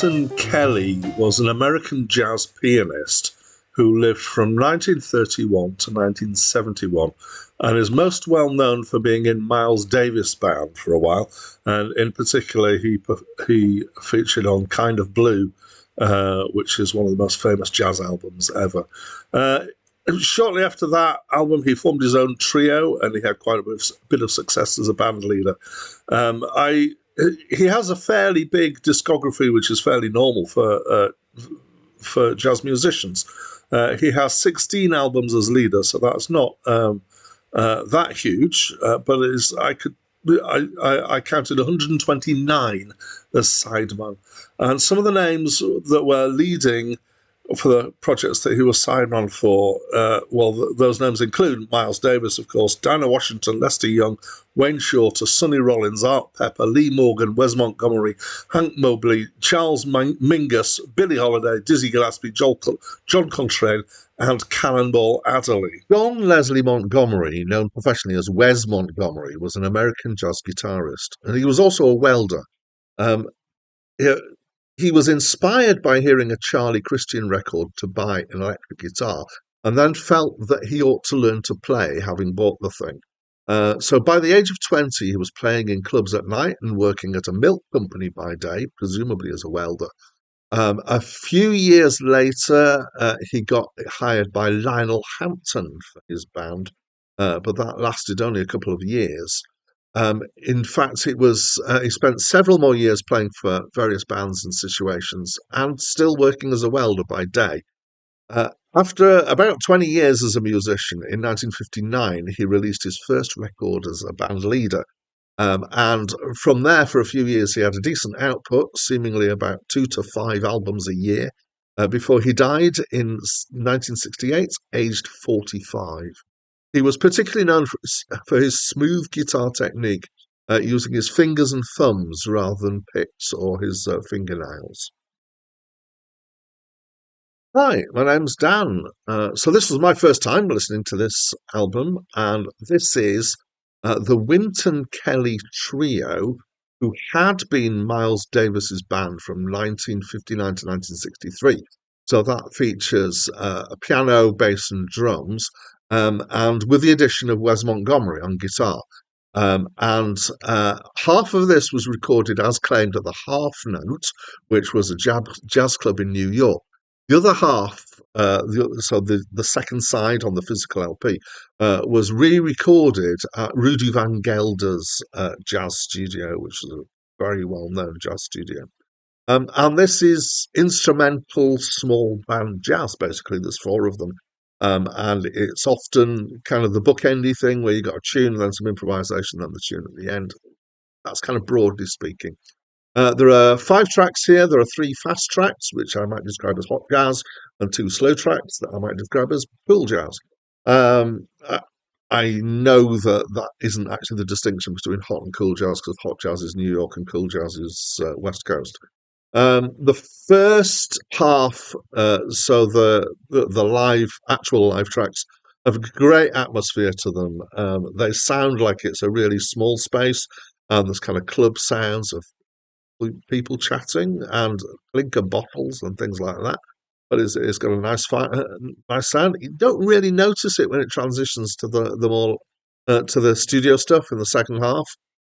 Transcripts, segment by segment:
Wynton Kelly was an American jazz pianist who lived from 1931 to 1971 and is most well known for being in Miles Davis' band for a while. And in particular, he featured on Kind of Blue, which is one of the most famous jazz albums ever. Shortly after that album, he formed his own trio, and he had quite a bit of success as a band leader. He has a fairly big discography, which is fairly normal for jazz musicians. He has 16 albums as leader, so that's not that huge. But it is, I counted 129 as sideman, and some of the names that were leading for the projects that he was signed on for, those names include Miles Davis, of course, Dinah Washington, Lester Young, Wayne Shorter, Sonny Rollins, Art Pepper, Lee Morgan, Wes Montgomery, Hank Mobley, Charles Mingus, Billie Holiday, Dizzy Gillespie, John Coltrane, and Cannonball Adderley. John Leslie Montgomery, known professionally as Wes Montgomery, was an American jazz guitarist, and he was also a welder. He was inspired by hearing a Charlie Christian record to buy an electric guitar, and then felt that he ought to learn to play, having bought the thing. So by the age of 20, he was playing in clubs at night and working at a milk company by day, presumably as a welder. A few years later, he got hired by Lionel Hampton for his band, but that lasted only a couple of years. In fact, he spent several more years playing for various bands and situations and still working as a welder by day. After about 20 years as a musician, in 1959, he released his first record as a band leader. And from there, for a few years, he had a decent output, seemingly about 2 to 5 albums a year, before he died in 1968, aged 45. He was particularly known for his smooth guitar technique, using his fingers and thumbs rather than picks or his fingernails. Hi, my name's Dan. So this was my first time listening to this album, and this is the Wynton Kelly Trio, who had been Miles Davis's band from 1959 to 1963. So that features a piano, bass, and drums, and with the addition of Wes Montgomery on guitar. And half of this was recorded as claimed at the Half Note, which was a jazz club in New York. The other half, the second side on the physical LP, was re-recorded at Rudy Van Gelder's jazz studio, which is a very well-known jazz studio. And this is instrumental small band jazz, basically. There's 4 of them. And it's often kind of the bookendy thing where you got a tune and then some improvisation, then the tune at the end. That's kind of broadly speaking. There are 5 tracks here. There are 3 fast tracks, which I might describe as hot jazz, and 2 slow tracks that I might describe as cool jazz. I know that isn't actually the distinction between hot and cool jazz, because hot jazz is New York and cool jazz is West Coast. The first half, so the actual live tracks, have a great atmosphere to them. They sound like it's a really small space, and there's kind of club sounds of people chatting and clinker bottles and things like that. But it's got a nice sound. You don't really notice it when it transitions to to the studio stuff in the second half.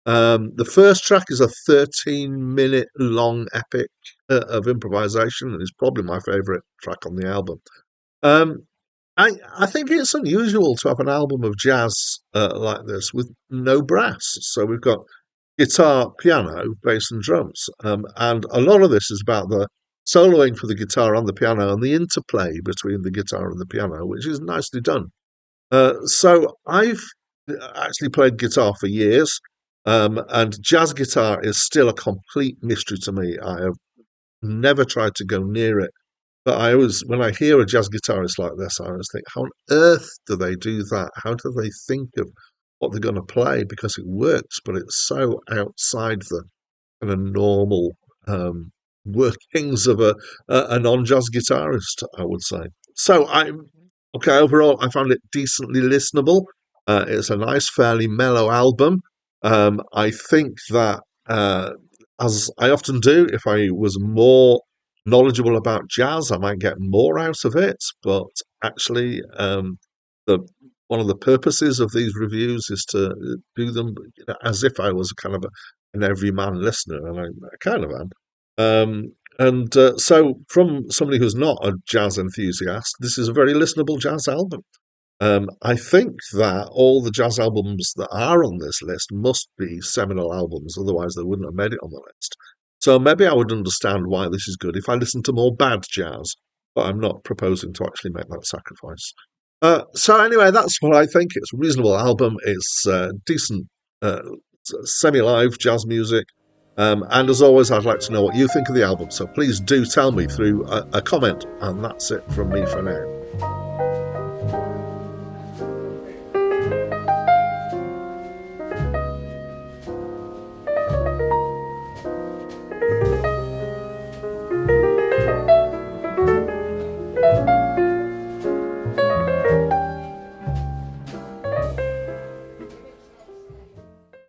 The first track is a 13-minute long epic of improvisation, and is probably my favourite track on the album. I think it's unusual to have an album of jazz like this with no brass. So we've got guitar, piano, bass, and drums. And a lot of this is about the soloing for the guitar on the piano and the interplay between the guitar and the piano, which is nicely done. So I've actually played guitar for years, and jazz guitar is still a complete mystery to me. I have never tried to go near it. But when I hear a jazz guitarist like this, I always think, how on earth do they do that? How do they think of what they're going to play? Because it works, but it's so outside the kind of normal workings of a non-jazz guitarist, I would say. So overall, I found it decently listenable. It's a nice, fairly mellow album. I think that as I often do, if I was more knowledgeable about jazz, I might get more out of it. But actually, the one of the purposes of these reviews is to do them, as if I was kind of an everyman listener, and I kind of am. So, from somebody who's not a jazz enthusiast, this is a very listenable jazz album. I think that all the jazz albums that are on this list must be seminal albums, otherwise they wouldn't have made it on the list. So maybe I would understand why this is good if I listened to more bad jazz, but I'm not proposing to actually make that sacrifice. So anyway, that's what I think. It's a reasonable album. It's decent, uh, semi-live jazz music. And as always, I'd like to know what you think of the album. So please do tell me through a comment. And that's it from me for now.